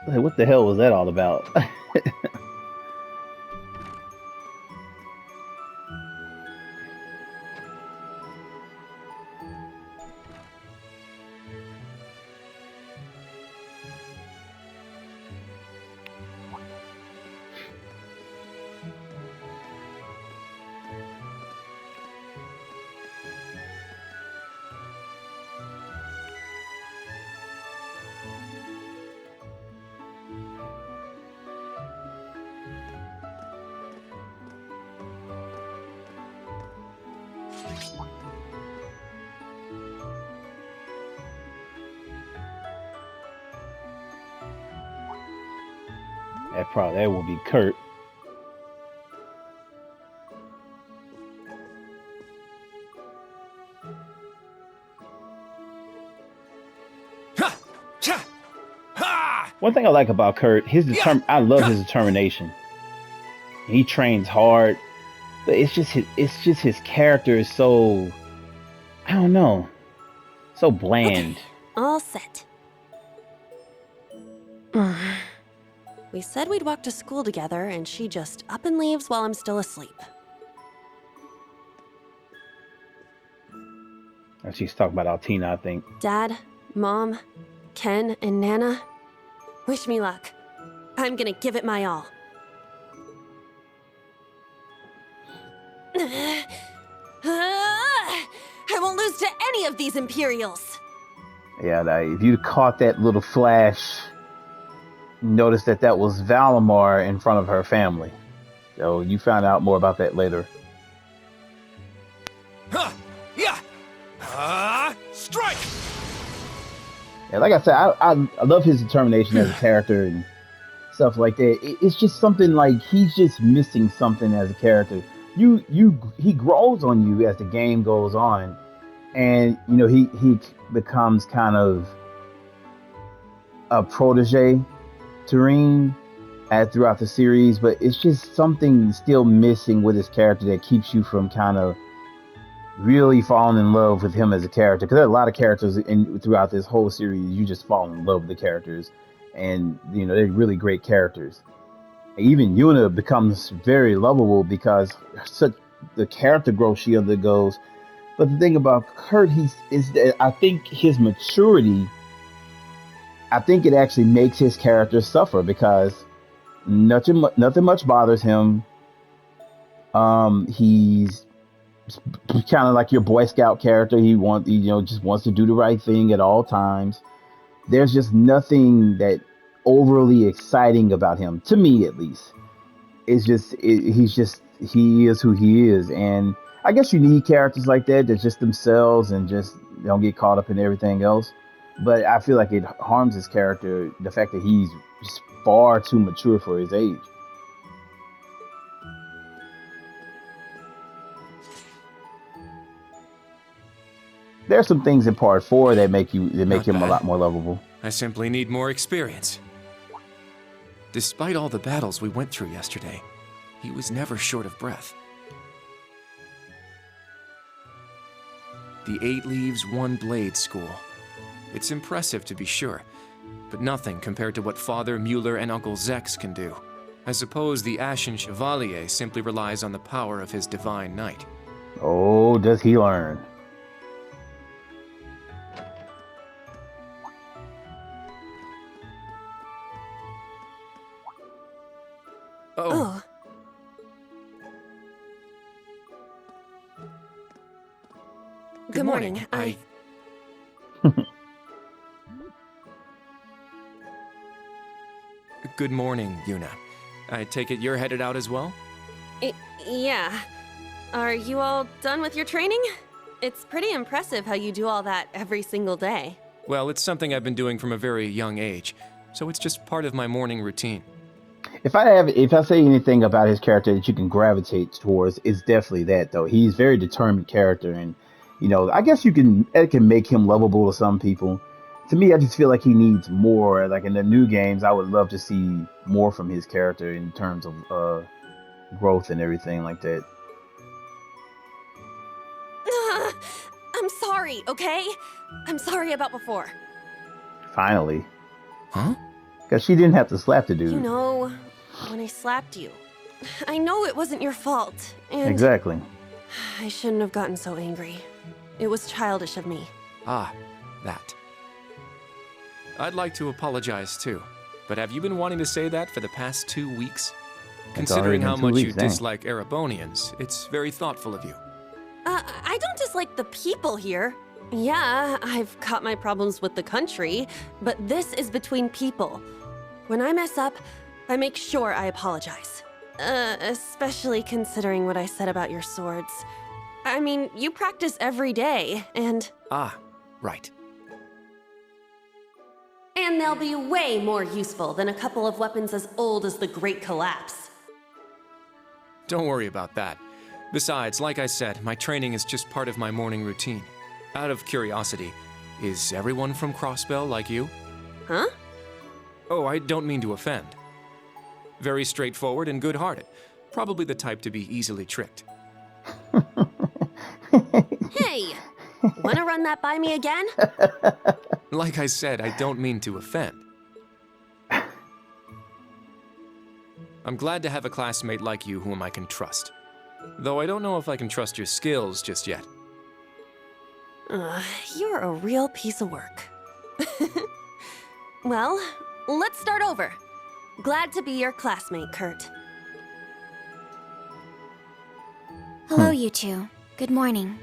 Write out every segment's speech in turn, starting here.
Like, what the hell was that all about? That will be Kurt. Ha! Cha! Ha! One thing I like about Kurt, Yeah! I love Ha! his determination. He trains hard, but it's just his character is so, I don't know, so Okay, bland. all set. We said we'd walk to school together, and she just up and leaves while I'm still asleep. And she's talking about Altina, I think. Dad, Mom, Ken, and Nana, wish me luck. I'm gonna give it my all. I won't lose to any of these Imperials! Yeah, if you caught that little flash, notice that was Valimar in front of her family. So you found out more about that later. Ha! Yeah! Strike! Yeah, like I said, I love his determination as a character and stuff like that. It's just something like he's just missing something as a character. He grows on you as the game goes on, and he becomes kind of a protege to Rean throughout the series, but it's just something still missing with his character that keeps you from kind of really falling in love with him as a character. Because there are a lot of characters throughout this whole series, you just fall in love with the characters, and they're really great characters. Even Yuna becomes very lovable because such the character growth she undergoes. But the thing about Kurt, is that I think his maturity, I think it actually makes his character suffer because nothing much bothers him. He's kind of like your Boy Scout character. Just wants to do the right thing at all times. There's just nothing that overly exciting about him, to me at least. He is who he is, and I guess you need characters like that just themselves and just don't get caught up in everything else. But I feel like it harms his character, the fact that he's just far too mature for his age. There's some things in part 4 that make Not him a bad. lot more lovable. I simply need more experience. Despite all the battles we went through yesterday, he was never short of breath. The 8 Leaves, 1 Blade school. It's impressive to be sure, but nothing compared to what Father Mueller and Uncle Zex can do. I suppose the Ashen Chevalier simply relies on the power of his Divine Knight. Oh, does he learn? Oh. Good morning. Good morning, Yuna. I take it you're headed out as well? Yeah. Are you all done with your training? It's pretty impressive how you do all that every single day. Well, it's something I've been doing from a very young age, so it's just part of my morning routine. If I say anything about his character that you can gravitate towards, it's definitely that though. He's a very determined character, and I guess it can make him lovable to some people. To me, I just feel like he needs more. Like in the new games, I would love to see more from his character in terms of growth and everything like that. I'm sorry, okay? I'm sorry about before. Finally. Huh? Because she didn't have to slap the dude. You know, when I slapped you, I know it wasn't your fault, and Exactly. I shouldn't have gotten so angry. It was childish of me. Ah, that. I'd like to apologize too, but have you been wanting to say that for the past 2 weeks? Considering how been 2 much you weeks, dang. dislike Erebonians, it's very thoughtful of you. I don't dislike the people here. Yeah, I've got my problems with the country, but this is between people. When I mess up, I make sure I apologize. Especially considering what I said about your swords. I mean, you practice every day, and Ah, right. they'll be way more useful than a couple of weapons as old as the Great Collapse. Don't worry about that. Besides, like I said, my training is just part of my morning routine. Out of curiosity, is everyone from Crossbell like you? Huh? Oh, I don't mean to offend. Very straightforward and good-hearted. Probably the type to be easily tricked. Hey, wanna run that by me again? Like I said, I don't mean to offend. I'm glad to have a classmate like you whom I can trust. Though I don't know if I can trust your skills just yet. You're a real piece of work. Well, let's start over. Glad to be your classmate, Kurt. Hello, you two. Good morning.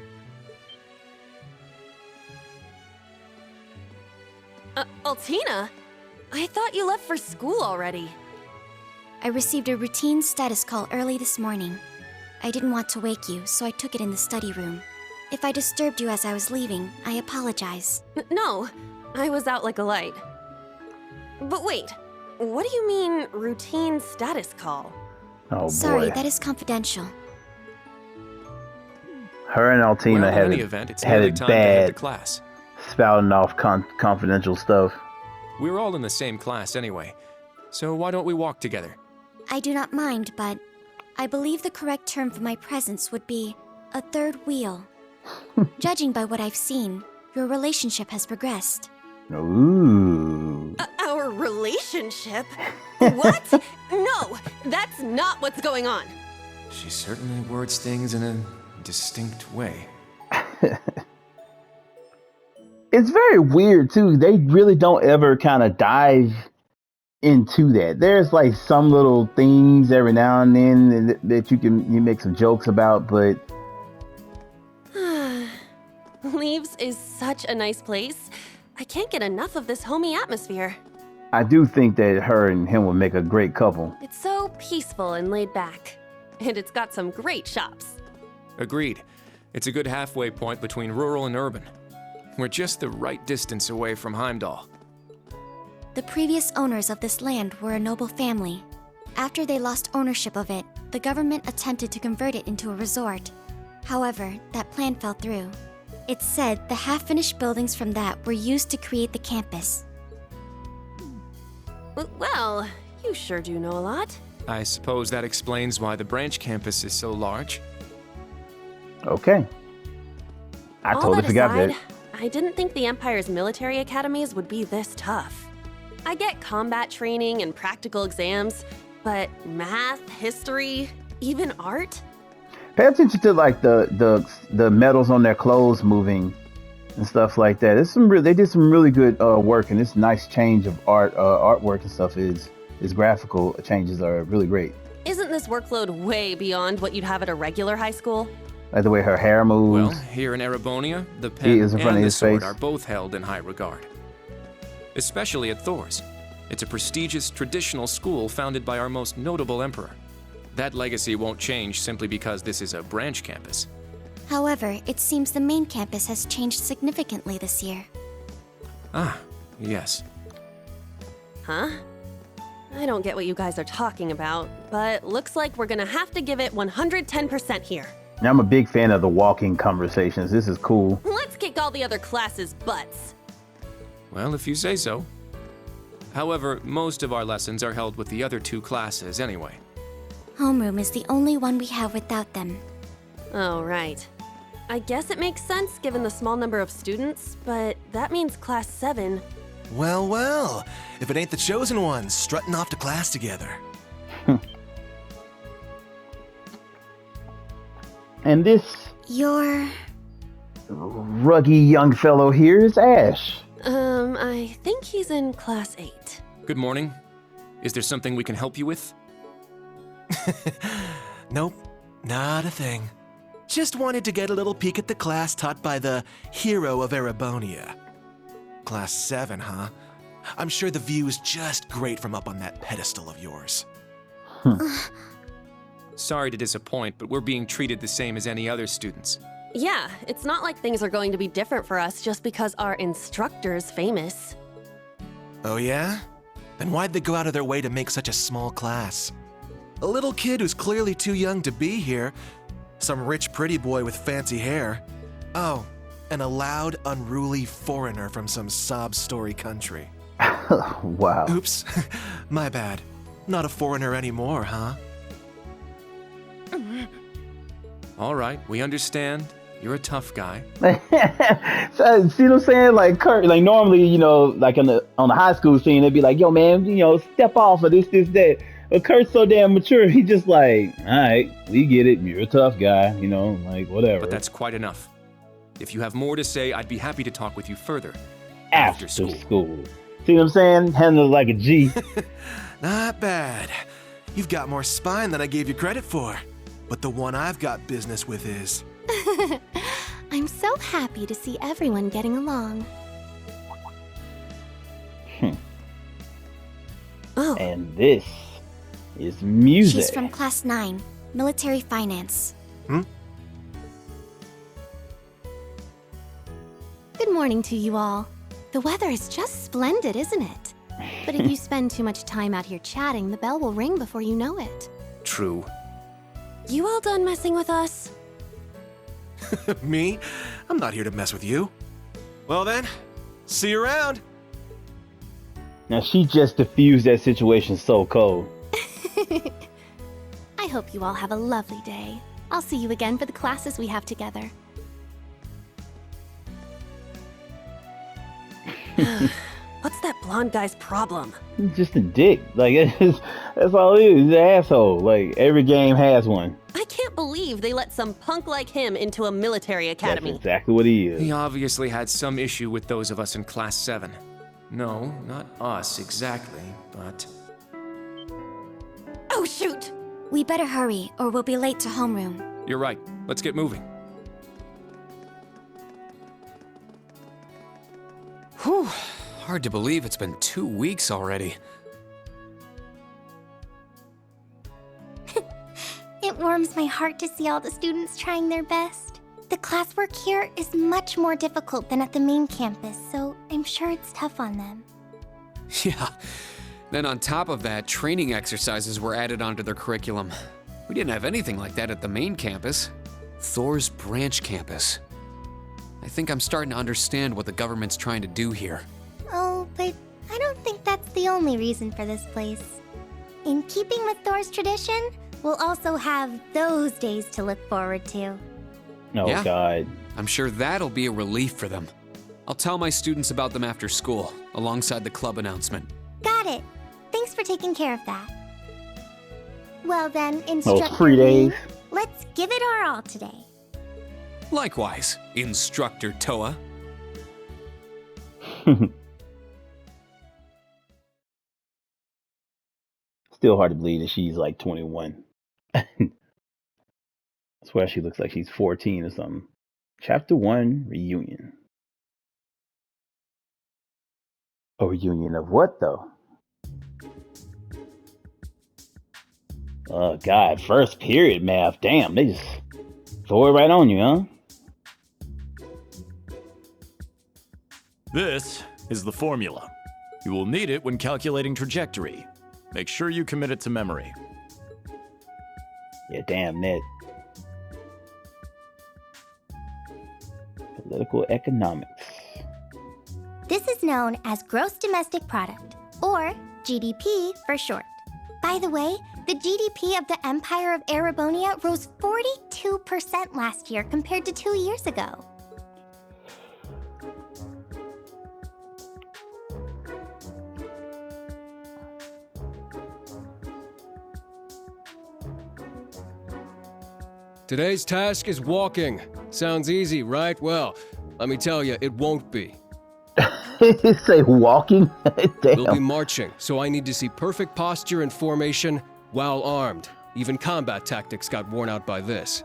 Altina? I thought you left for school already. I received a routine status call early this morning. I didn't want to wake you, so I took it in the study room. If I disturbed you as I was leaving, I apologize. No, I was out like a light. But wait, what do you mean, routine status call? Oh Sorry, boy. that is confidential. Her and Altina Well, in had any it, event, it's had nearly it time to head to bad, class. spouting off confidential stuff. We're all in the same class anyway, so why don't we walk together? I do not mind, but I believe the correct term for my presence would be a third wheel. Judging by what I've seen, your relationship has progressed. Ooh. Our relationship? What? No, that's not what's going on. She certainly words things in a distinct way. It's very weird too. They really don't ever kind of dive into that. There's like some little things every now and then that you make some jokes about, but Leaves is such a nice place. I can't get enough of this homey atmosphere. I do think that her and him would make a great couple. It's so peaceful and laid back. And it's got some great shops. Agreed. It's a good halfway point between rural and urban. We're just the right distance away from Heimdall. The previous owners of this land were a noble family. After they lost ownership of it, the government attempted to convert it into a resort. However, that plan fell through. It's said the half-finished buildings from that were used to create the campus. Well, you sure do know a lot. I suppose that explains why the branch campus is so large. Okay. I All totally that forgot aside, that. I didn't think the Empire's military academies would be this tough. I get combat training and practical exams, but math, history, even art? Pay attention to like the metals on their clothes moving and stuff like that. They did some really good work, and this nice change of artwork and stuff is graphical changes are really great. Isn't this workload way beyond what you'd have at a regular high school? Like the way her hair moves. Well, here in Erebonia, the He pen is in front of and the his sword face. are both held in high regard. Especially at Thor's. It's a prestigious traditional school founded by our most notable emperor. That legacy won't change simply because this is a branch campus. However, it seems the main campus has changed significantly this year. Ah, yes. Huh? I don't get what you guys are talking about, but looks like we're gonna have to give it 110% here. Now, I'm a big fan of the walking conversations. This is cool. Let's kick all the other classes' butts. Well, if you say so. However, most of our lessons are held with the other two classes anyway. Homeroom is the only one we have without them. Oh, right. I guess it makes sense given the small number of students, but that means Class 7. Well, well, if it ain't the chosen ones strutting off to class together. And this You're... ruggy young fellow here is Ash. I think he's in class 8. Good morning. Is there something we can help you with? Nope, not a thing. Just wanted to get a little peek at the class taught by the hero of Erebonia. Class 7, huh? I'm sure the view is just great from up on that pedestal of yours. Sorry to disappoint, but we're being treated the same as any other students. Yeah, it's not like things are going to be different for us just because our instructor's famous. Oh yeah? Then why'd they go out of their way to make such a small class? A little kid who's clearly too young to be here. Some rich pretty boy with fancy hair. Oh, and a loud, unruly foreigner from some sob story country. Wow. Oops, my bad. Not a foreigner anymore, huh? All right, we understand. You're a tough guy. So, see what I'm saying? Like Kurt, like normally, you know, like on the high school scene, they'd be like, "Yo, man, you know, step off of this, that." But Kurt's so damn mature, he just like, "All right, we get it. You're a tough guy, you know, like whatever." But that's quite enough. If you have more to say, I'd be happy to talk with you further. after school. See what I'm saying? Handle it like a G. Not bad. You've got more spine than I gave you credit for. But the one I've got business with is... I'm so happy to see everyone getting along. Oh, And this is music. She's from Class 9, Military Finance. Good morning to you all. The weather is just splendid, isn't it? But if you spend too much time out here chatting, the bell will ring before you know it. True. you all done messing with us? Me? I'm not here to mess with you. Well then, see you around. Now she just diffused that situation so cold. I hope you all have a lovely day. I'll see you again for the classes we have together. What's that blonde guy's problem? He's just a dick. Like that's all he is. He's an asshole. Like every game has one. I can't believe they let some punk like him into a military academy. That's exactly what he is. He obviously had some issue with those of us in Class 7. No, not us exactly, but... Oh, shoot! We better hurry, or we'll be late to homeroom. You're right. Let's get moving. Whew. Hard to believe it's been 2 weeks already. It warms my heart to see all the students trying their best. The classwork here is much more difficult than at the main campus, so I'm sure it's tough on them. Yeah. Then on top of that, training exercises were added onto their curriculum. We didn't have anything like that at the main campus. Thor's branch campus. I think I'm starting to understand what the government's trying to do here. Oh, but I don't think that's the only reason for this place. In keeping with Thor's tradition, we'll also have those days to look forward to. Oh Yeah. God. I'm sure that'll be a relief for them. I'll tell my students about them after school, alongside the club announcement. Got it. Thanks for taking care of that. Well then, Those Instructor free days. Lee, let's give it our all today. Likewise, Instructor Toa. Still hard to believe that she's like 21. I swear she looks like she's 14 or something. Chapter 1 Reunion. A reunion of what, though? Oh, God. First period math. Damn, they just throw it right on you, huh? This is the formula. You will need it when calculating trajectory. Make sure you commit it to memory. Yeah, damn, Ned. Political economics. This is known as Gross Domestic Product, or GDP for short. By the way, the GDP of the Empire of Erebonia rose 42% last year compared to 2 years ago. Today's task is walking. Sounds easy, right? Well, let me tell you, it won't be. Say walking? Damn. We'll be marching, so I need to see perfect posture and formation while armed. Even combat tactics got worn out by this.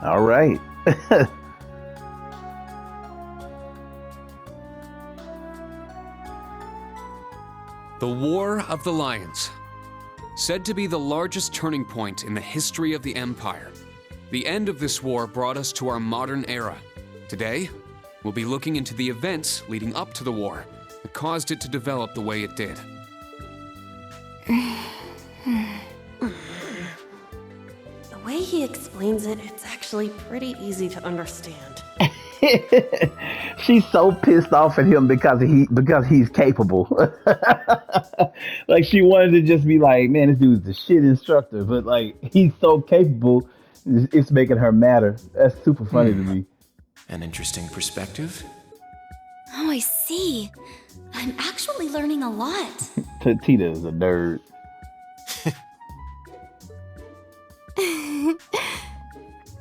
All right. The War of the Lions. Said to be the largest turning point in the history of the Empire. The end of this war brought us to our modern era. Today, we'll be looking into the events leading up to the war that caused it to develop the way it did. The way he explains it, it's actually pretty easy to understand. She's so pissed off at him because he's capable. Like she wanted to just be like, man, this dude's the shit instructor, but like he's so capable, it's making her matter. That's super funny to me. An interesting perspective. Oh, I see. I'm actually learning a lot. Tita is a nerd.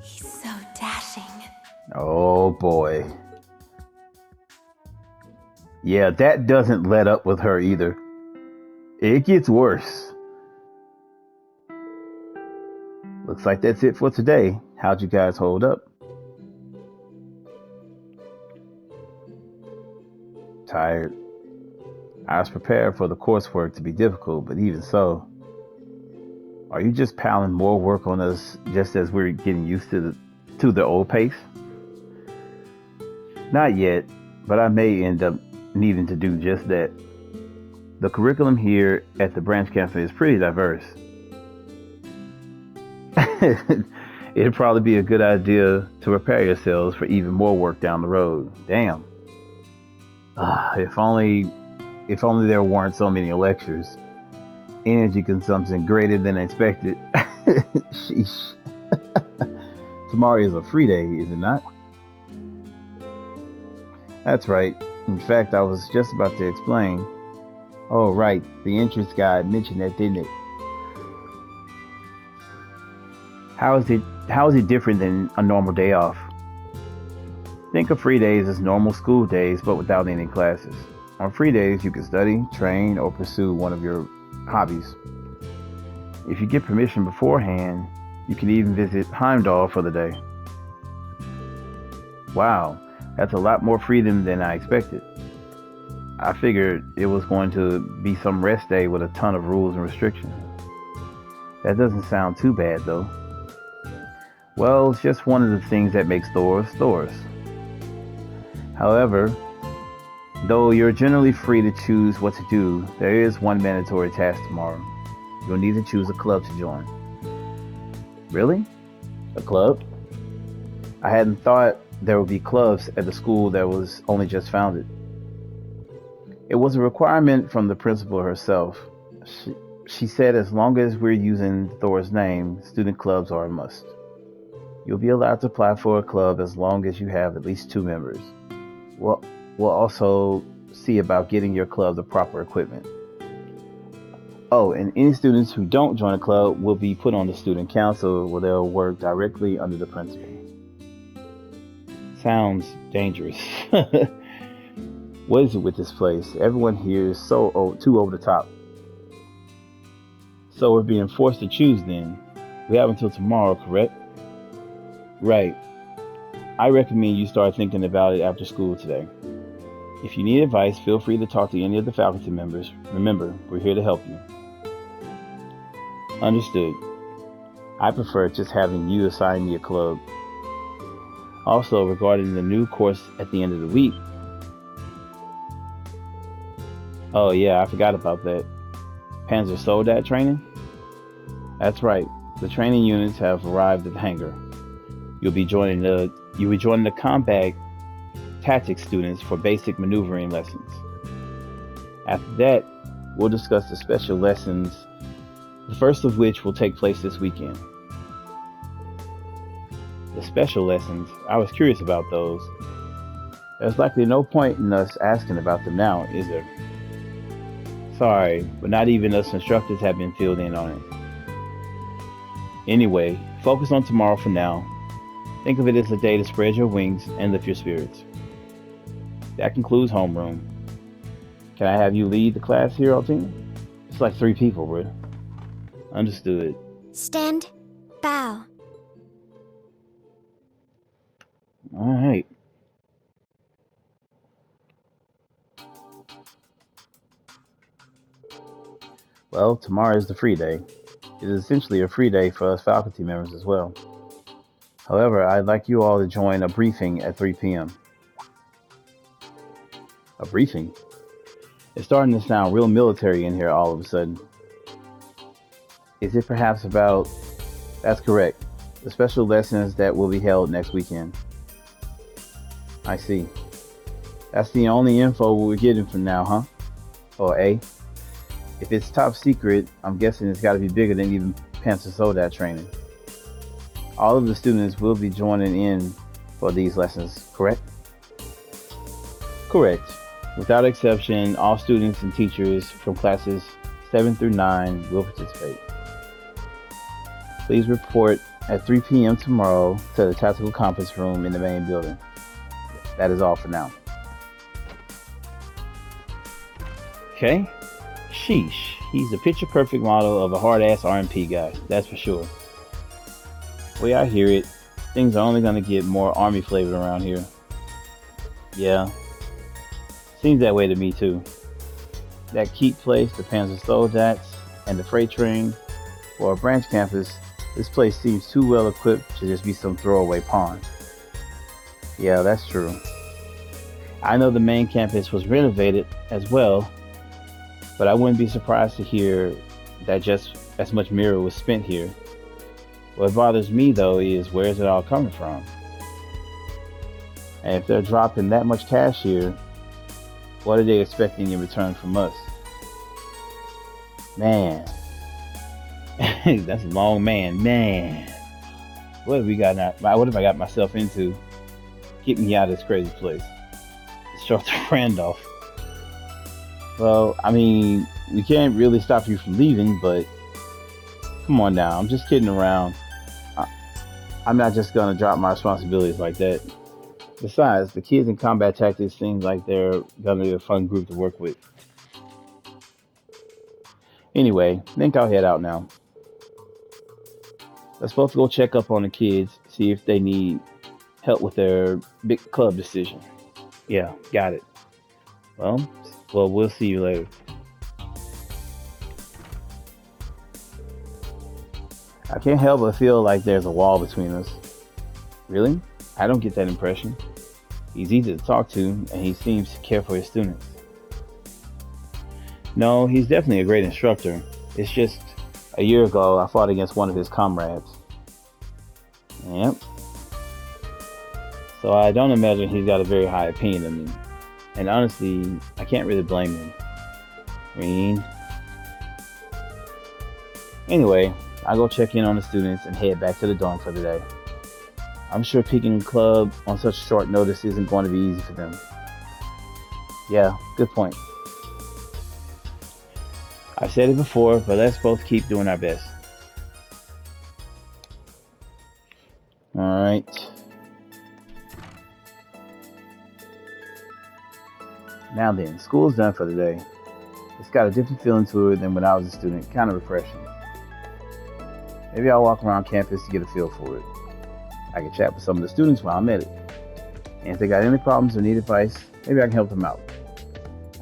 He's so dashing. Oh boy. Yeah, that doesn't let up with her either. It gets worse. Looks like that's it for today. How'd you guys hold up? Tired. I was prepared for the coursework to be difficult, but even so, are you just piling more work on us just as we're getting used to the old pace? Not yet, but I may end up needing to do just that. The curriculum here at the branch campus is pretty diverse. It'd probably be a good idea to prepare yourselves for even more work down the road. Damn. If only there weren't so many lectures. Energy consumption greater than expected. Sheesh. Tomorrow is a free day, is it not? That's right. In fact, I was just about to explain. Oh, right. The entrance guide mentioned that, didn't it? How is it different than a normal day off? Think of free days as normal school days, but without any classes. On free days, you can study, train, or pursue one of your hobbies. If you get permission beforehand, you can even visit Heimdall for the day. Wow, that's a lot more freedom than I expected. I figured it was going to be some rest day with a ton of rules and restrictions. That doesn't sound too bad, though. Well, it's just one of the things that makes Thors Thors. However, though you're generally free to choose what to do, there is one mandatory task tomorrow. You'll need to choose a club to join. Really? A club? I hadn't thought there would be clubs at the school that was only just founded. It was a requirement from the principal herself. She said as long as we're using Thor's name, student clubs are a must. You'll be allowed to apply for a club as long as you have at least 2 members. We'll also see about getting your club the proper equipment. Oh, and any students who don't join a club will be put on the student council where they'll work directly under the principal. Sounds dangerous. What is it with this place? Everyone here is so too over the top. So we're being forced to choose then. We have until tomorrow, correct? Right. I recommend you start thinking about it after school today. If you need advice, feel free to talk to any of the faculty members. Remember, we're here to help you. Understood. I prefer just having you assign me a club. Also, regarding the new course at the end of the week. Oh yeah, I forgot about that. Panzer Soldat training? That's right. The training units have arrived at the hangar. You'll be joining the combat tactics students for basic maneuvering lessons. After that, we'll discuss the special lessons, the first of which will take place this weekend. The special lessons, I was curious about those. There's likely no point in us asking about them now, is there? Sorry, but not even us instructors have been filled in on it. Anyway, focus on tomorrow for now. Think of it as a day to spread your wings and lift your spirits. That concludes homeroom. Can I have you lead the class here, Altina? It's like 3 people, bro. Understood. Stand. Bow. Alright. Well, tomorrow is the free day. It is essentially a free day for us faculty members as well. However, I'd like you all to join a briefing at 3 p.m. A briefing? It's starting to sound real military in here all of a sudden. Is it perhaps about... That's correct. The special lessons that will be held next weekend. I see. That's the only info we're getting from now, huh? Or A? If it's top secret, I'm guessing it's got to be bigger than even Panzer Soldat training. All of the students will be joining in for these lessons, correct? Correct. Without exception, all students and teachers from classes 7 through 9 will participate. Please report at 3 p.m. tomorrow to the Tactical Conference Room in the main building. That is all for now. Okay. Sheesh. He's a picture-perfect model of a hard-ass RMP guy, that's for sure. The way I hear it, things are only going to get more army flavored around here. Yeah. Seems that way to me, too. That Keep place, the Panzer Soldats, and the freight train. For a branch campus, this place seems too well equipped to just be some throwaway pond. Yeah, that's true. I know the main campus was renovated as well, but I wouldn't be surprised to hear that just as much mirror was spent here. What bothers me, though, is where's it all coming from? And if they're dropping that much cash here, what are they expecting in return from us? Man. That's a long man. What have we got now? What have I got myself into? Get me out of this crazy place. Short the friend off. Well, I mean, we can't really stop you from leaving, but come on now. I'm just kidding around. I'm not just gonna drop my responsibilities like that. Besides, the kids in combat tactics seem like they're gonna be a fun group to work with. Anyway, I think I'll head out now. Let's both go check up on the kids, see if they need help with their big club decision. Yeah, got it. Well, we'll see you later. I can't help but feel like there's a wall between us. Really? I don't get that impression. He's easy to talk to, and he seems to care for his students. No, he's definitely a great instructor. It's just, a year ago, I fought against one of his comrades. Yep. So I don't imagine he's got a very high opinion of me. And honestly, I can't really blame him. I mean... Anyway, I'll go check in on the students and head back to the dorm for the day. I'm sure picking a club on such short notice isn't going to be easy for them. Yeah, good point. I've said it before, but let's both keep doing our best. Alright. Now then, school's done for the day. It's got a different feeling to it than when I was a student, kind of refreshing. Maybe I'll walk around campus to get a feel for it. I can chat with some of the students while I'm at it. And if they got any problems or need advice, maybe I can help them out.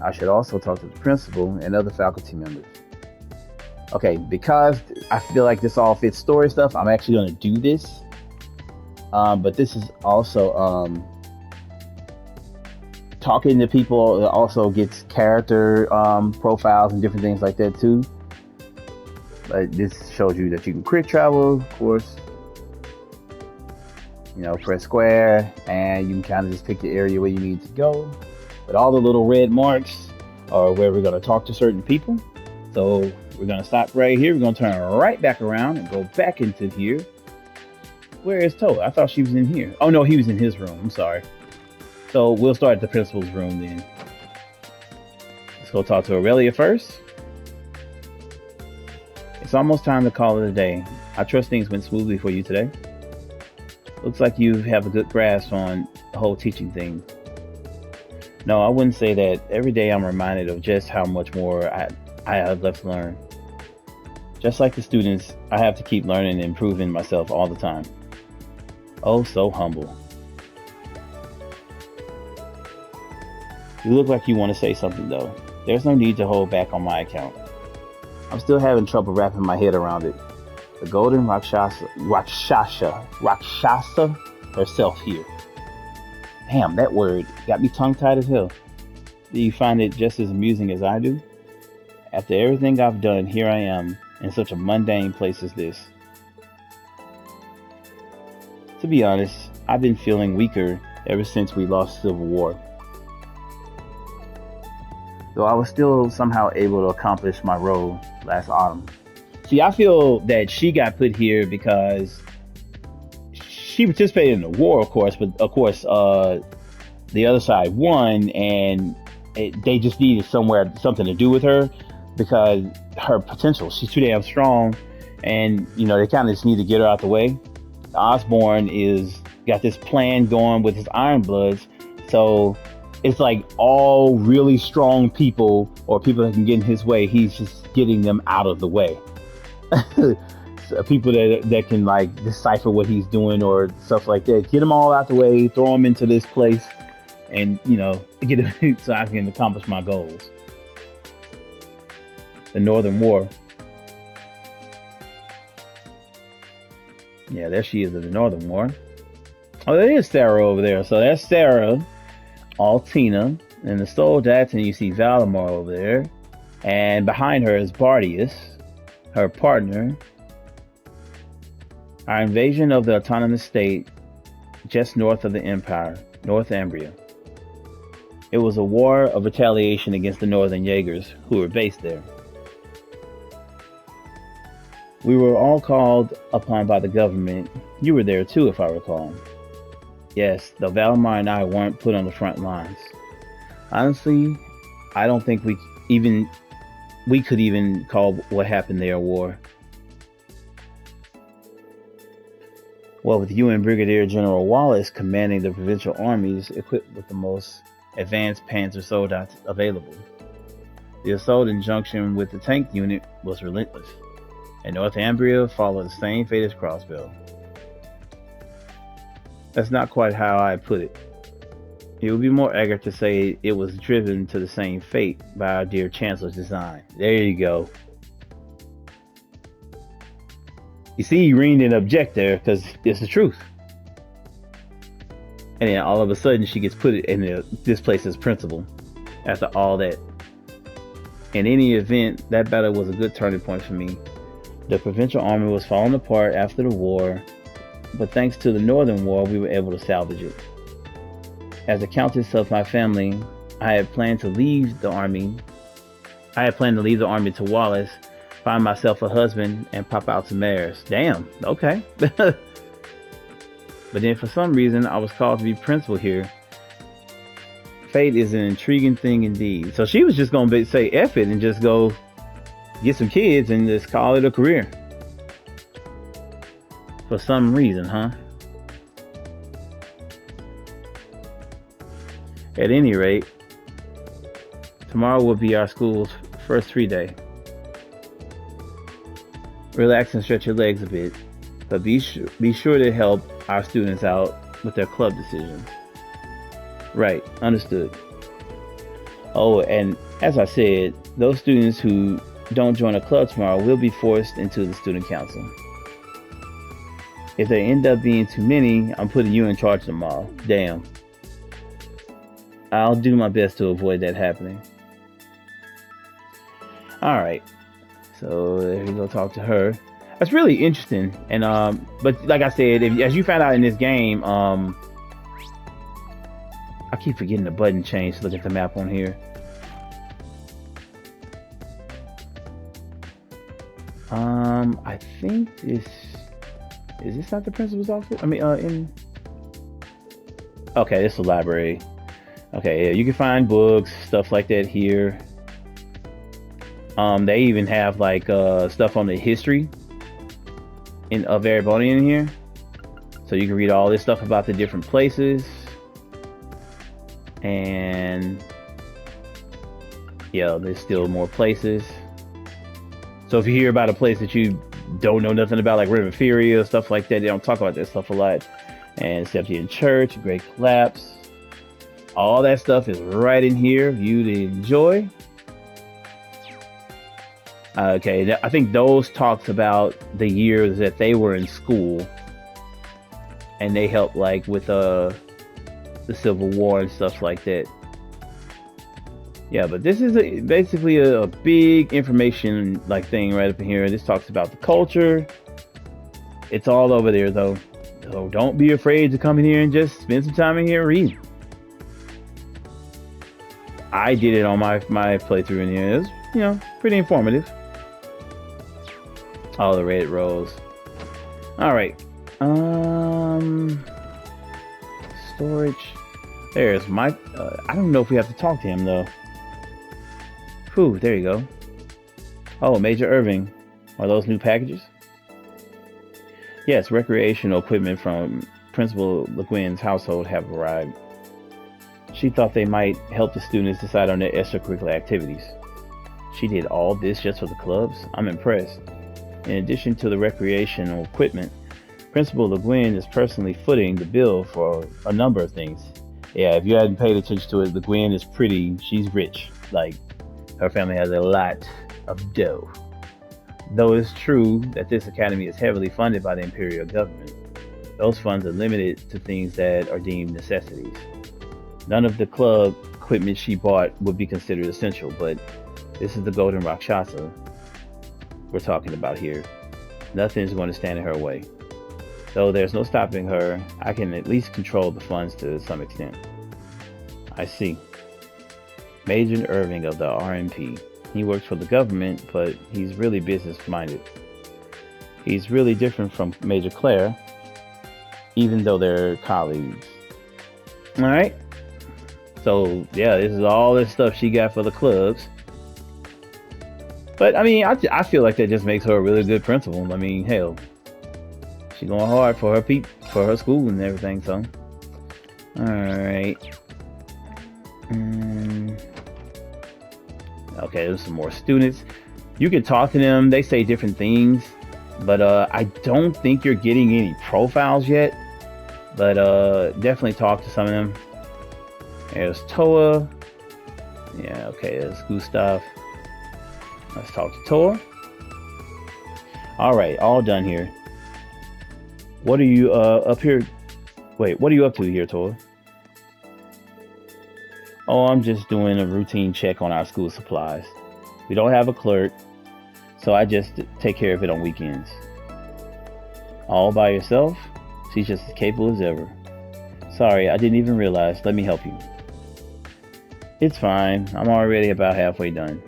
I should also talk to the principal and other faculty members. Okay, because I feel like this all fits story stuff, I'm actually going to do this. But this is also talking to people also gets character profiles and different things like that too. But this shows you that you can quick travel, of course. You know, press square, and you can kind of just pick the area where you need to go. But all the little red marks are where we're going to talk to certain people. So we're going to stop right here. We're going to turn right back around and go back into here. Where is Toa? I thought she was in here. Oh no, he was in his room. I'm sorry. So we'll start at the principal's room then. Let's go talk to Aurelia first. It's almost time to call it a day. I trust things went smoothly for you today. Looks like you have a good grasp on the whole teaching thing. No, I wouldn't say that. Every day I'm reminded of just how much more I have left to learn. Just like the students, I have to keep learning and improving myself all the time. Oh, so humble. You look like you want to say something though. There's no need to hold back on my account. I'm still having trouble wrapping my head around it. The golden Rakshasa herself here. Damn, that word got me tongue-tied as hell. Do you find it just as amusing as I do? After everything I've done, here I am in such a mundane place as this. To be honest, I've been feeling weaker ever since we lost Civil War. Though I was still somehow able to accomplish my role last autumn. See, I feel that she got put here because she participated in the war, of course, but of course, the other side won, and they just needed something to do with her because her potential. She's too damn strong, and they kind of just need to get her out the way. Osborn got this plan going with his Iron Bloods, so it's like all really strong people or people that can get in his way. He's just getting them out of the way. So people that can like decipher what he's doing or stuff like that. Get them all out the way, throw them into this place, and get them so I can accomplish my goals. The Northern War. Yeah, there she is in the Northern War. Oh, there is Sarah over there. So that's Sarah, Altina, and the Soldat, and you see Valimar over there. And behind her is Bardius, her partner. Our invasion of the autonomous state just north of the Empire, North Ambria. It was a war of retaliation against the Northern Jaegers who were based there. We were all called upon by the government. You were there too, if I recall. Yes, though Valimar and I weren't put on the front lines. Honestly, I don't think we could even call what happened there a war. Well, with you and Brigadier General Wallace commanding the provincial armies equipped with the most advanced Panzer Soldats available, the assault in junction with the tank unit was relentless, and Northumbria followed the same fate as Crossbell. That's not quite how I put it. It would be more accurate to say it was driven to the same fate by our dear Chancellor's design. There you go. You see, Irene didn't object there because it's the truth. And then all of a sudden she gets put in this place as principal after all that. In any event, that battle was a good turning point for me. The provincial army was falling apart after the war, but thanks to the Northern War, we were able to salvage it. As a countess of my family, I had planned to leave the army to Wallace, find myself a husband, and pop out to Maris. Damn, okay. But then for some reason, I was called to be principal here. Fate is an intriguing thing indeed. So she was just going to say F it and just go get some kids and just call it a career. For some reason, huh? At any rate, tomorrow will be our school's first free day. Relax and stretch your legs a bit, but be sure to help our students out with their club decisions. Right, understood. Oh, and as I said, those students who don't join a club tomorrow will be forced into the student council. If there end up being too many, I'm putting you in charge tomorrow. Damn. I'll do my best to avoid that happening. Alright. So there you go, talk to her. That's really interesting. And but like I said, as you found out in this game, I keep forgetting the button change to look at the map on here. I think this not the principal's office? I mean, okay, this is the library. Okay, yeah, you can find books, stuff like that here. They even have like stuff on the history of Erebonia in here. So you can read all this stuff about the different places. And yeah, there's still more places. So if you hear about a place that you don't know nothing about, like River Fury or stuff like that, they don't talk about that stuff a lot. And Septian Church, Great Collapse, all that stuff is right in here for you to enjoy. Okay, I think those talks about the years that they were in school, and they helped like with the Civil War and stuff like that. Yeah, but this is basically a big information like thing right up in here. This talks about the culture. It's all over there though. So don't be afraid to come in here and just spend some time in here and read. I did it on my playthrough in here. It was, you know, pretty informative. All the Reddit rows. All right. Storage. There's Mike. I don't know if we have to talk to him though. Whew, there you go. Oh, Major Irving. Are those new packages? Yes, recreational equipment from Principal Le Guin's household have arrived. She thought they might help the students decide on their extracurricular activities. She did all this just for the clubs? I'm impressed. In addition to the recreational equipment, Principal Le Guin is personally footing the bill for a number of things. Yeah, if you hadn't paid attention to it, Le Guin is pretty, she's rich. Like, her family has a lot of dough. Though it's true that this academy is heavily funded by the imperial government, those funds are limited to things that are deemed necessities. None of the club equipment she bought would be considered essential, but this is the Golden Rakshasa we're talking about here. Nothing is going to stand in her way. Though there's no stopping her, I can at least control the funds to some extent. I see. Major Irving of the RMP. He works for the government, but he's really business-minded. He's really different from Major Claire, even though they're colleagues. Alright. So, yeah, this is all this stuff she got for the clubs. But, I mean, I feel like that just makes her a really good principal. I mean, hell, she's going hard for her school and everything, so. Alright. Okay, there's some more students. You can talk to them. They say different things. But I don't think you're getting any profiles yet. But definitely talk to some of them. There's Toa. Yeah, okay, there's Gustav. Let's talk to Toa. Alright, all done here. What are you up here? Wait, what are you up to here, Toa? Oh, I'm just doing a routine check on our school supplies. We don't have a clerk, so I just take care of it on weekends. All by yourself? She's just as capable as ever. Sorry, I didn't even realize. Let me help you. It's fine. I'm already about halfway done.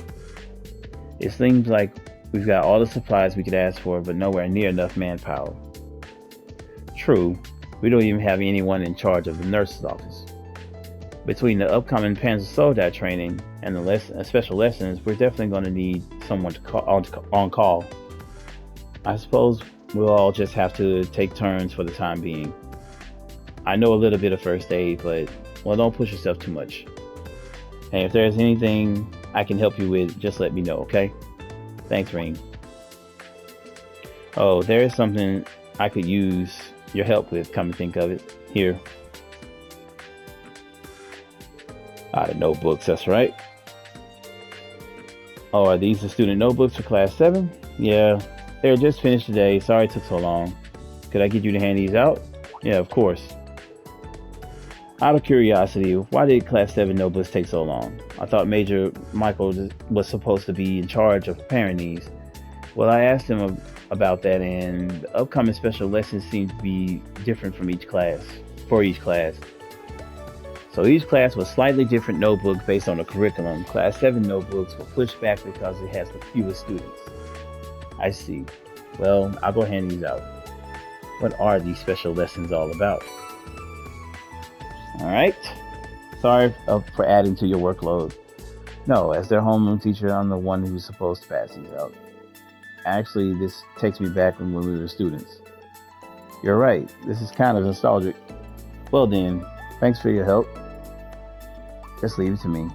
It seems like we've got all the supplies we could ask for, but nowhere near enough manpower. True, we don't even have anyone in charge of the nurse's office. Between the upcoming Panzer Soldat training and the special lessons, we're definitely going to need someone to on call. I suppose we'll all just have to take turns for the time being. I know a little bit of first aid, but, well, don't push yourself too much. And if there's anything I can help you with, just let me know, okay? Thanks, Ring. Oh, there is something I could use your help with, come to think of it. Here. The notebooks, that's right. Oh, are these the student notebooks for class 7? Yeah, they're just finished today. Sorry it took so long. Could I get you to hand these out? Yeah, of course. Out of curiosity, why did class 7 notebooks take so long? I thought Major Michael was supposed to be in charge of preparing these. Well, I asked him about that, and the upcoming special lessons seem to be different from each class, for each class. So each class was slightly different notebooks based on the curriculum. Class 7 notebooks were pushed back because it has the fewest students. I see. Well, I'll go hand these out. What are these special lessons all about? Alright. Sorry for adding to your workload. No, as their homeroom teacher, I'm the one who's supposed to pass these out. Actually, this takes me back when we were students. You're right, this is kind of nostalgic. Well then, thanks for your help. Just leave it to me.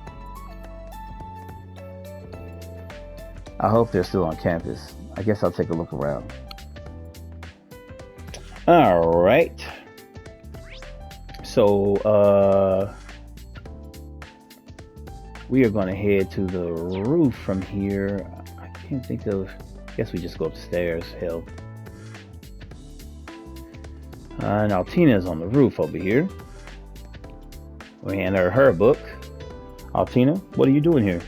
I hope they're still on campus. I guess I'll take a look around. Alright. So, we are going to head to the roof from here. I can't think of... I guess we just go upstairs. Hell. Now Tina's on the roof over here. We hand her a book. Altina, what are you doing here?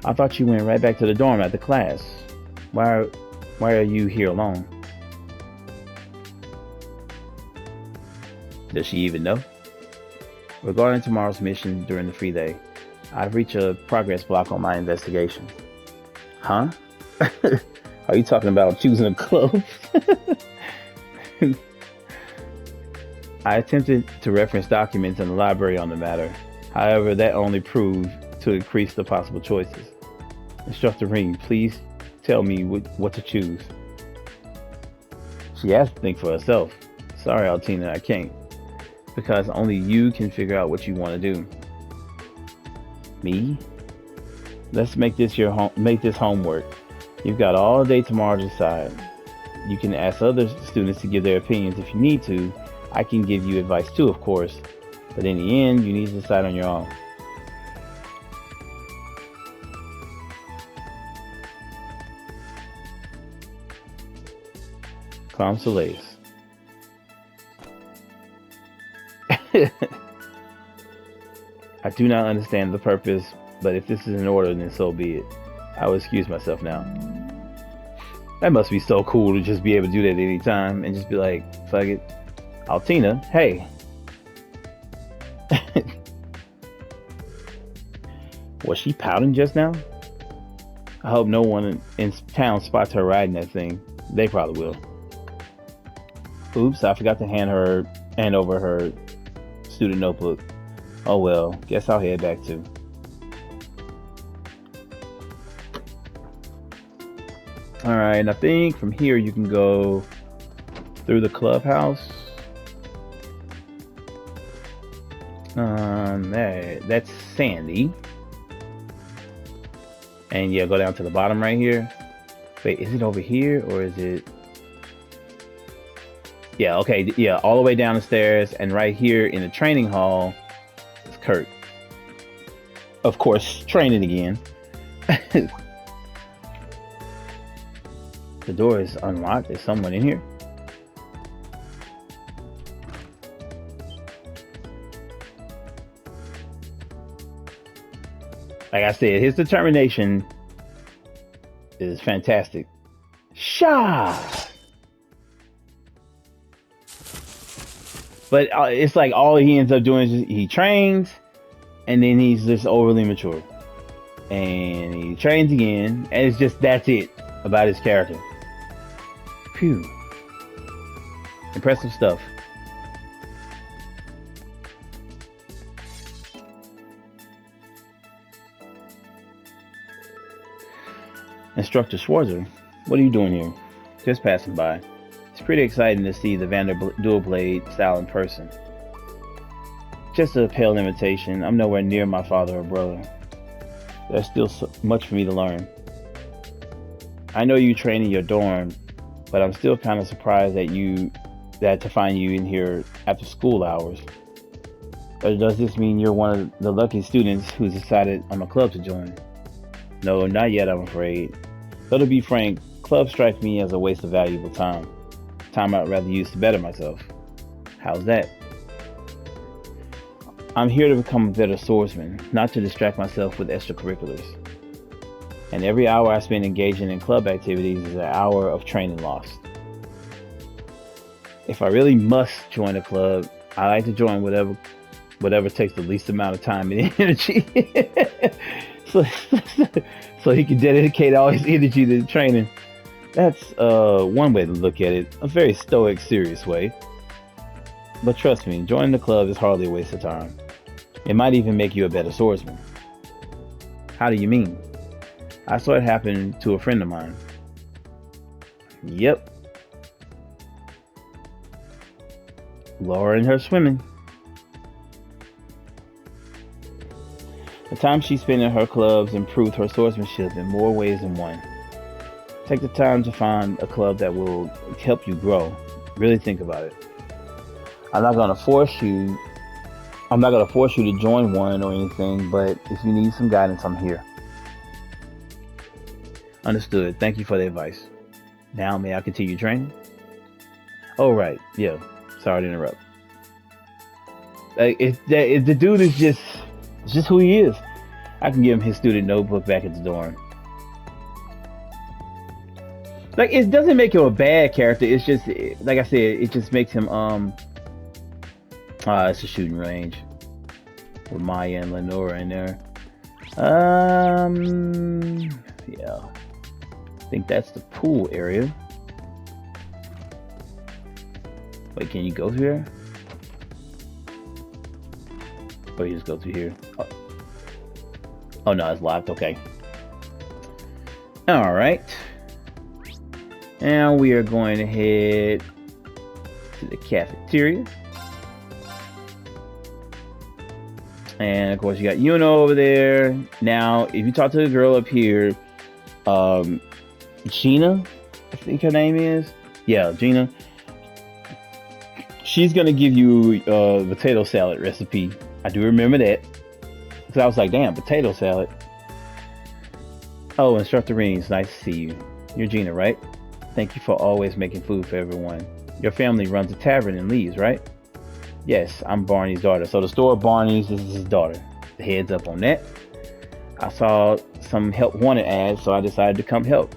I thought you went right back to the dorm after class. Why are you here alone? Does she even know? Regarding tomorrow's mission during the free day, I've reached a progress block on my investigation. Huh? Are you talking about choosing a club? I attempted to reference documents in the library on the matter. However, that only proved to increase the possible choices. Instructor Ring, please tell me what to choose. She has to think for herself. Sorry, Altina, I can't. Because only you can figure out what you want to do. Me? Let's make this homework. You've got all day tomorrow to decide. You can ask other students to give their opinions if you need to. I can give you advice too, of course. But in the end, you need to decide on your own. Calm Soleil. I do not understand the purpose, but if this is in order, then so be it. I will excuse myself now. That must be so cool to just be able to do that at any time and just be like, fuck it. Altina, hey. Was she pouting just now? I hope no one in town spots her riding that thing. They probably will. Oops, I forgot to hand over her student notebook. Oh well, guess I'll head back too. Alright, I think from here you can go through the clubhouse. That's Sandy. And yeah, go down to the bottom right here. Wait, is it over here or is it... Yeah, okay, yeah, all the way down the stairs, and right here in the training hall is Kurt. Of course, training again. The door is unlocked. Is someone in here? Like I said, his determination is fantastic. Shah! But it's like all he ends up doing is he trains, and then he's just overly mature. And he trains again, and it's just, that's it about his character. Phew. Impressive stuff. Instructor Schwarzer, what are you doing here? Just passing by. It's pretty exciting to see the Vander dual blade style in person. Just a pale imitation. I'm nowhere near my father or brother. There's still so much for me to learn. I know you train in your dorm, but I'm still kind of surprised that to find you in here after school hours. Or does this mean you're one of the lucky students who's decided on a club to join? No, not yet, I'm afraid. Though to be frank, clubs strike me as a waste of valuable time. Time I'd rather use to better myself. How's that? I'm here to become a better swordsman, not to distract myself with extracurriculars. And every hour I spend engaging in club activities is an hour of training lost. If I really must join a club, I like to join whatever takes the least amount of time and energy. so he can dedicate all his energy to training. That's one way to look at it, a very stoic, serious way. But trust me, joining the club is hardly a waste of time. It might even make you a better swordsman. How do you mean? I saw it happen to a friend of mine. Yep. Laura and her swimming. The time she spent in her clubs improved her swordsmanship in more ways than one. Take the time to find a club that will help you grow. Really think about it. I'm not gonna force you to join one or anything, but if you need some guidance, I'm here. Understood. Thank you for the advice. Now, may I continue training? Oh, right. Yeah. Sorry to interrupt. If the dude is just who he is. I can give him his student notebook back at the dorm. Like, it doesn't make him a bad character. It's just, like I said, it just makes him, it's a shooting range with Maya and Lenora in there. Yeah. I think that's the pool area. Wait, can you go through here? Or you just go through here? Oh no, it's locked. Okay. All right. Now we are going to head to the cafeteria. And of course you got Yuna over there. Now, if you talk to the girl up here, Gina, I think her name is. Yeah, Gina. She's gonna give you a potato salad recipe. I do remember that. Because I was like, damn, potato salad. Oh, Instructor Reens, nice to see you. You're Gina, right? Thank you for always making food for everyone. Your family runs a tavern in Leeds, right? Yes, I'm Barney's daughter. So the store of Barney's, this is his daughter. The heads up on that. I saw some help wanted ads, so I decided to come help.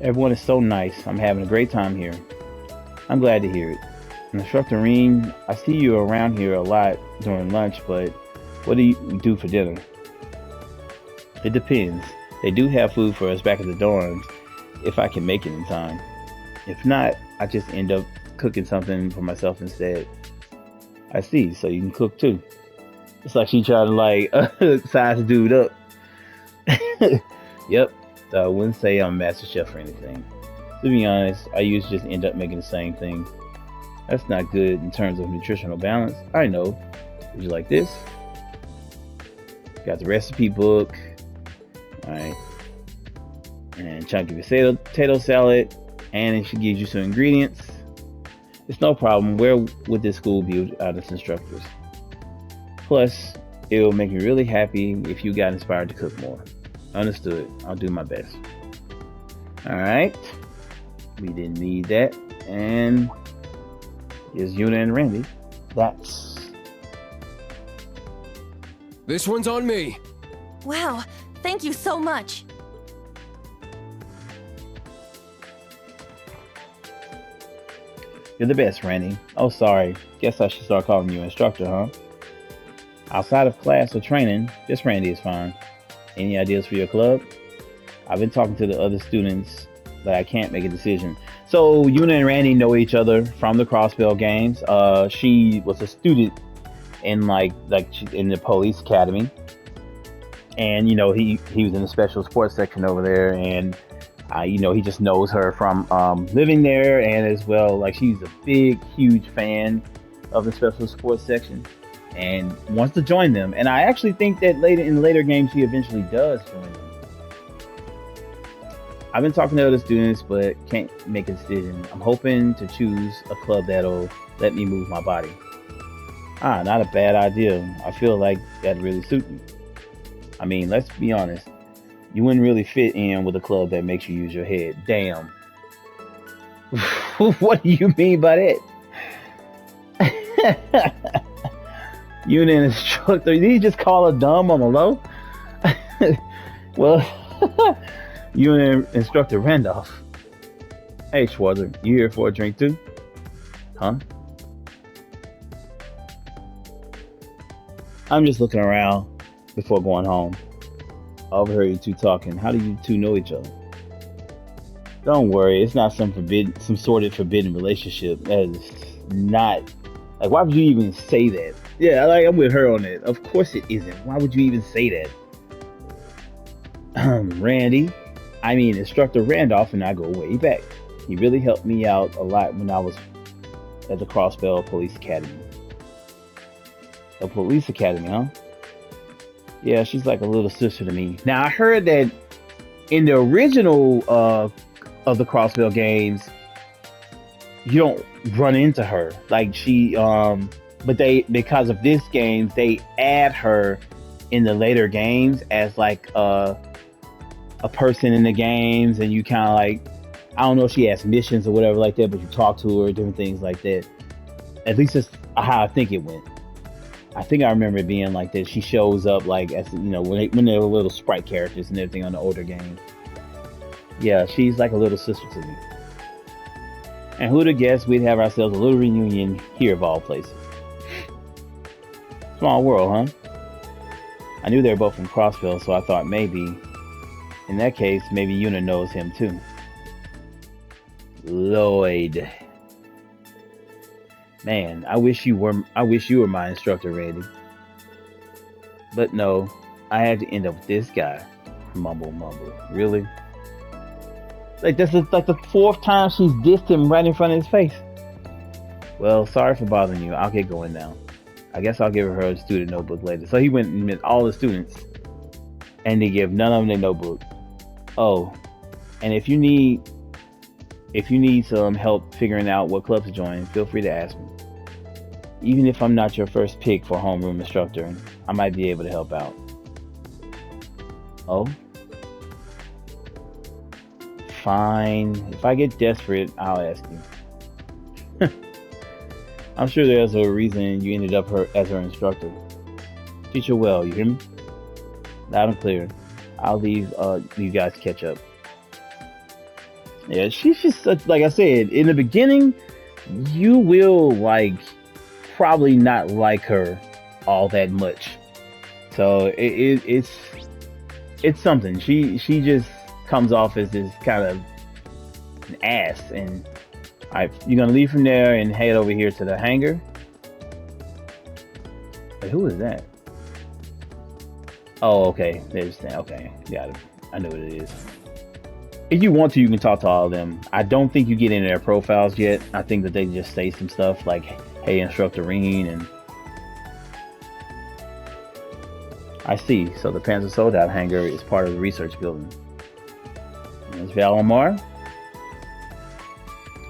Everyone is so nice. I'm having a great time here. I'm glad to hear it. Instructor Reen, I see you around here a lot during lunch, but what do you do for dinner? It depends. They do have food for us back at the dorms, if I can make it in time. If not, I just end up cooking something for myself instead. I see, so you can cook too. It's like she tried to like size the dude up. Yep, I wouldn't say I'm a master chef or anything. To be honest, I usually just end up making the same thing. That's not good in terms of nutritional balance. I know. Would you like this? Got the recipe book. Alright. And chunky potato salad. And it should give you some ingredients. It's no problem. Where would this school be without its instructors? Plus, it will make me really happy if you got inspired to cook more. Understood. I'll do my best. Alright. We didn't need that. And here's Yuna and Randy. This one's on me. Wow, thank you so much. You're the best, Randy. Oh, sorry. Guess I should start calling you instructor, huh? Outside of class or training, just Randy is fine. Any ideas for your club? I've been talking to the other students, but I can't make a decision. So Yuna and Randy know each other from the Crossbell games. She was a student in in the police academy, and he was in the special sports section over there, and he just knows her from living there, and as well, like, she's a huge fan of the special sports section and wants to join them. And I actually think that in the later games she eventually does join them. I've been talking to other students, but can't make a decision. I'm hoping to choose a club that'll let me move my body. Not a bad idea. I feel like that'd really suit me. I mean, let's be honest. You wouldn't really fit in with a club that makes you use your head. Damn. What do you mean by that? You an instructor? Did you just call her dumb on the low? Well, you and Instructor Randolph. Hey, Schwarzer, you here for a drink too? Huh? I'm just looking around before going home. I overheard you two talking. How do you two know each other? Don't worry, it's not some sort of forbidden relationship. That is not, like, why would you even say that? Yeah, I'm with her on that. Of course it isn't. Why would you even say that? Randy, I mean Instructor Randolph and I go way back. He really helped me out a lot when I was at the Crossbell Police Academy. The Police Academy, huh? Yeah, she's like a little sister to me. Now, I heard that in the original of the Crossbell games, you don't run into her. Like she, but because of this game, they add her in the later games as like a person in the games, and you kind of like, I don't know if she has missions or whatever like that, but you talk to her, different things like that. At least that's how I think it went. I think I remember it being like that. She shows up like as when they were little sprite characters and everything on the older games. Yeah, she's like a little sister to me. And who'd have guessed we'd have ourselves a little reunion here of all places. Small world, huh? I knew they were both from Crossville, so I thought maybe, in that case, maybe Yuna knows him too. Lloyd. Man, I wish you were my instructor, Randy. But no, I had to end up with this guy. Mumble. Really? Like this is like the 4th time she's dissed him right in front of his face. Well, sorry for bothering you. I'll get going now. I guess I'll give her a student notebook later. So he went and met all the students, and they give none of them their notebook. Oh, and if you need some help figuring out what club to join, feel free to ask me. Even if I'm not your first pick for homeroom instructor, I might be able to help out. Oh? Fine. If I get desperate, I'll ask you. I'm sure there's a reason you ended up as her instructor. Teach her well, you hear me? Loud and clear. I'll leave you guys catch up. Yeah, she's just such, like I said, in the beginning, you will probably not like her all that much. So it's something. She just comes off as this kind of an ass. And you're gonna leave from there and head over here to the hangar. Wait, who is that? Oh, okay. There's that. Okay, got it. I know what it is. If you want to, you can talk to all of them. I don't think you get into their profiles yet. I think that they just say some stuff like, hey, Instructor Reen, and I see. So the Panzer Soldat hangar is part of the research building. There's Valimar.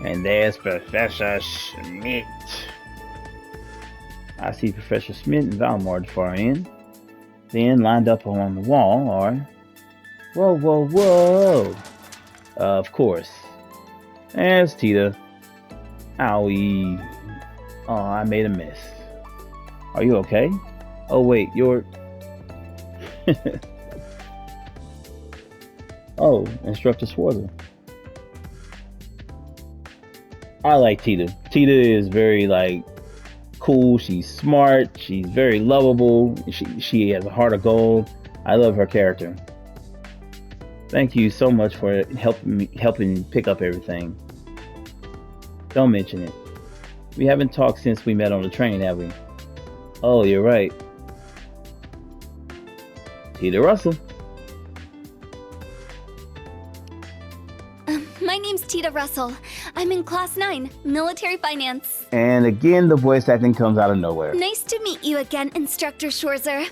And there's Professor Schmidt. I see Professor Schmidt and Valimar at the far end. Then lined up along the wall are... Whoa. Of course. There's Tita. Owie. Oh, I made a mess. Are you okay? Oh, wait, you're... Oh, Instructor Swarzer. I like Tita. Tita is very, cool. She's smart. She's very lovable. She has a heart of gold. I love her character. Thank you so much for helping pick up everything. Don't mention it. We haven't talked since we met on the train, have we? Oh, you're right. Tita Russell. My name's Tita Russell. I'm in Class 9, Military Finance. And again, the voice acting comes out of nowhere. Nice to meet you again, Instructor Schwarzer.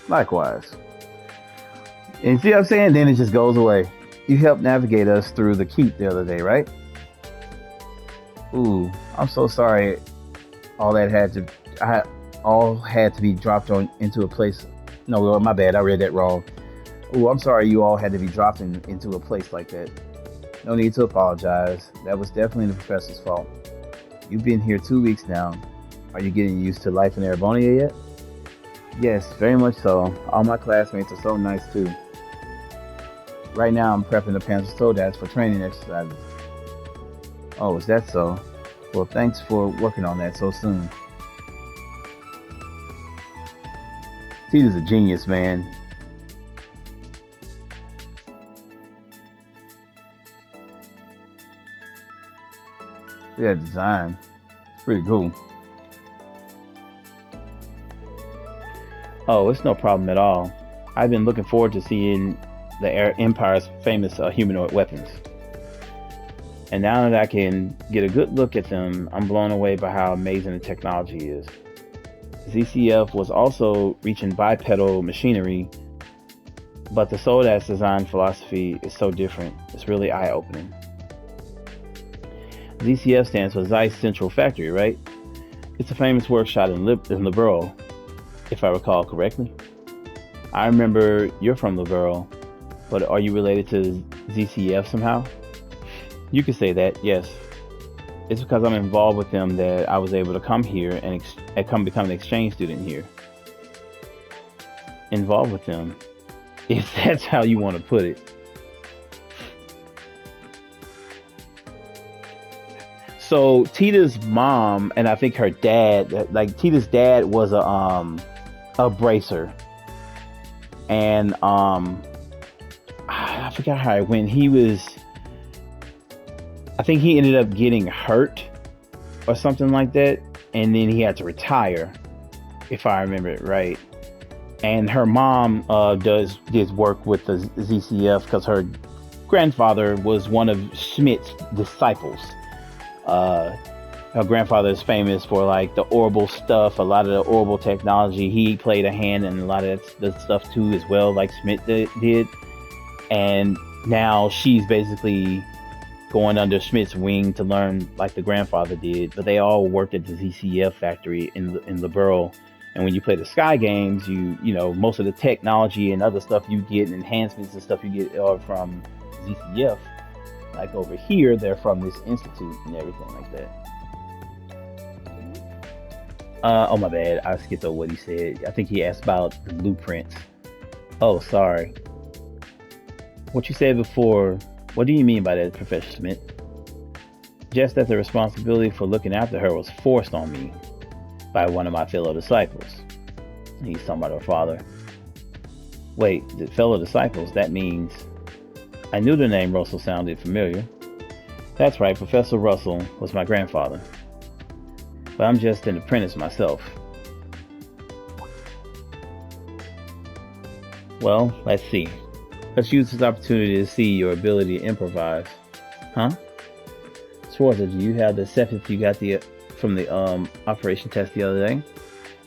Likewise. And you see what I'm saying? Then it just goes away. You helped navigate us through the keep the other day, right? Ooh, I'm so sorry. All had to be dropped into a place. No, my bad. I read that wrong. Ooh, I'm sorry you all had to be dropped into a place like that. No need to apologize. That was definitely the professor's fault. You've been here 2 weeks now. Are you getting used to life in Erebonia yet? Yes, very much so. All my classmates are so nice too. Right now I'm prepping the Panzer Soldats for training exercises. Oh, is that so? Well, thanks for working on that so soon. Tita's a genius, man. Look at that design. It's pretty cool. Oh, it's no problem at all. I've been looking forward to seeing the Empire's famous humanoid weapons. And now that I can get a good look at them, I'm blown away by how amazing the technology is. ZCF was also reaching bipedal machinery, but the Sodas design philosophy is so different. It's really eye-opening. ZCF stands for Zeiss Central Factory, right? It's a famous workshop in Liberl, if I recall correctly. I remember you're from Liberl, but are you related to ZCF somehow? You could say that, yes. It's because I'm involved with them that I was able to come here and come become an exchange student here. Involved with them, if that's how you want to put it. So Tita's mom and I think her dad, like Tita's dad was a bracer, and I forgot how it went. I think he ended up getting hurt or something like that, and then he had to retire, if I remember it right. And her mom does work with the ZCF because her grandfather was one of Schmidt's disciples. Her grandfather is famous for like the orbital stuff, a lot of the orbital technology. He played a hand in a lot of that stuff too as well, like Schmidt did. And now she's basically going under Schmidt's wing to learn like the grandfather did, but they all worked at the ZCF factory in Liberl. And when you play the Sky games, you know most of the technology and other stuff you get, and enhancements and stuff you get are from ZCF. Like over here, they're from this institute and everything like that. Oh my bad, I skipped over what he said. I think he asked about the blueprints. Oh, sorry. What you said before. What do you mean by that, Professor Smith? Just that the responsibility for looking after her was forced on me by one of my fellow disciples. He's talking about her father. Wait, the fellow disciples, that means... I knew the name Russell sounded familiar. That's right, Professor Russell was my grandfather. But I'm just an apprentice myself. Well, let's see. Let's use this opportunity to see your ability to improvise. Huh? Schwarzer, do you have the certificate you got from the operation test the other day?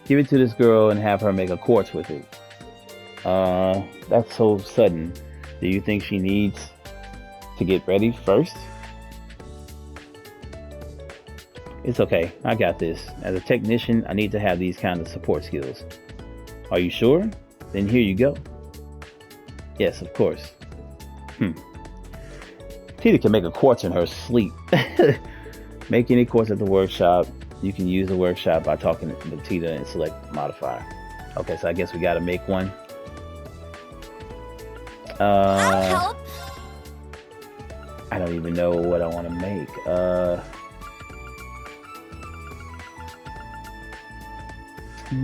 Give it to this girl and have her make a quartz with it. That's so sudden. Do you think she needs to get ready first? It's okay, I got this. As a technician, I need to have these kind of support skills. Are you sure? Then here you go. Yes, of course. Tita can make a quartz in her sleep. Make any quartz at the workshop. You can use the workshop by talking to Tita and select modifier. Okay, so I guess we gotta make one. I'll help. I don't even know what I want to make.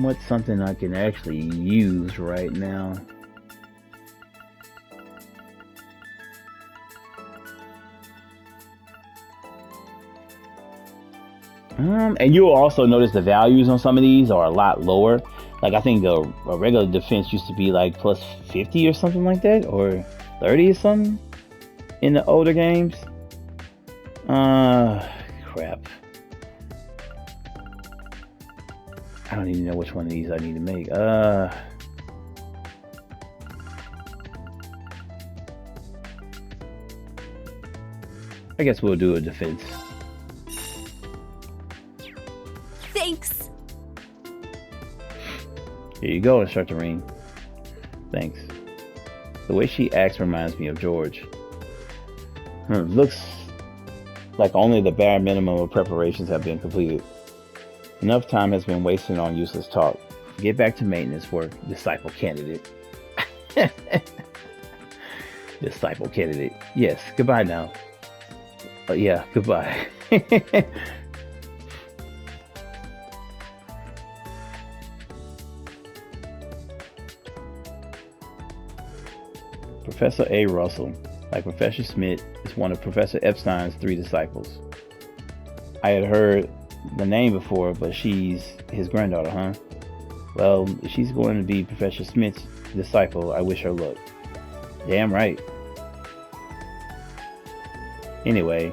What's something I can actually use right now? And you'll also notice the values on some of these are a lot lower. Like I think a regular defense used to be like plus 50 or something like that, or 30 or something in the older games. Crap. I don't even know which one of these I need to make. I guess we'll do a defense. Thanks. Here you go, Instructor Ring. Thanks. The way she acts reminds me of George. Looks like only the bare minimum of preparations have been completed. Enough time has been wasted on useless talk. Get back to maintenance work, disciple candidate. Disciple candidate. Yes, goodbye now. Yeah, goodbye. Professor A. Russell, like Professor Smith, is one of Professor Epstein's 3 disciples. I had heard the name before, but she's his granddaughter, huh? Well, if she's going to be Professor Smith's disciple, I wish her luck. Damn right. Anyway,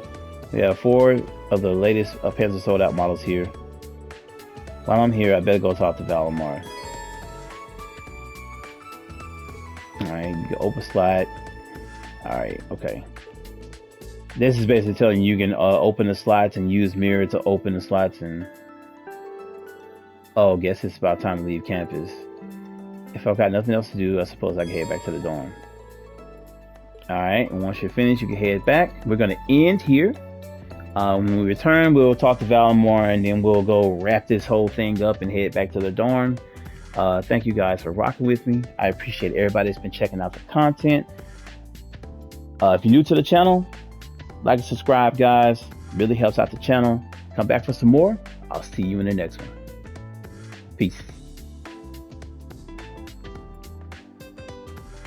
we have 4 of the latest Panzer sold out models here. While I'm here, I better go talk to Valimar. Alright, you can open slot. Alright, okay. This is basically telling you can open the slots and use mirror to open the slots and... Oh, guess it's about time to leave campus. If I've got nothing else to do, I suppose I can head back to the dorm. Alright, and once you're finished, you can head back. We're going to end here. When we return, we'll talk to Valimar, and then we'll go wrap this whole thing up and head back to the dorm. Thank you guys for rocking with me. I appreciate everybody that's been checking out the content. If you're new to the channel, like and subscribe, guys. Really helps out the channel. Come back for some more. I'll see you in the next one. Peace.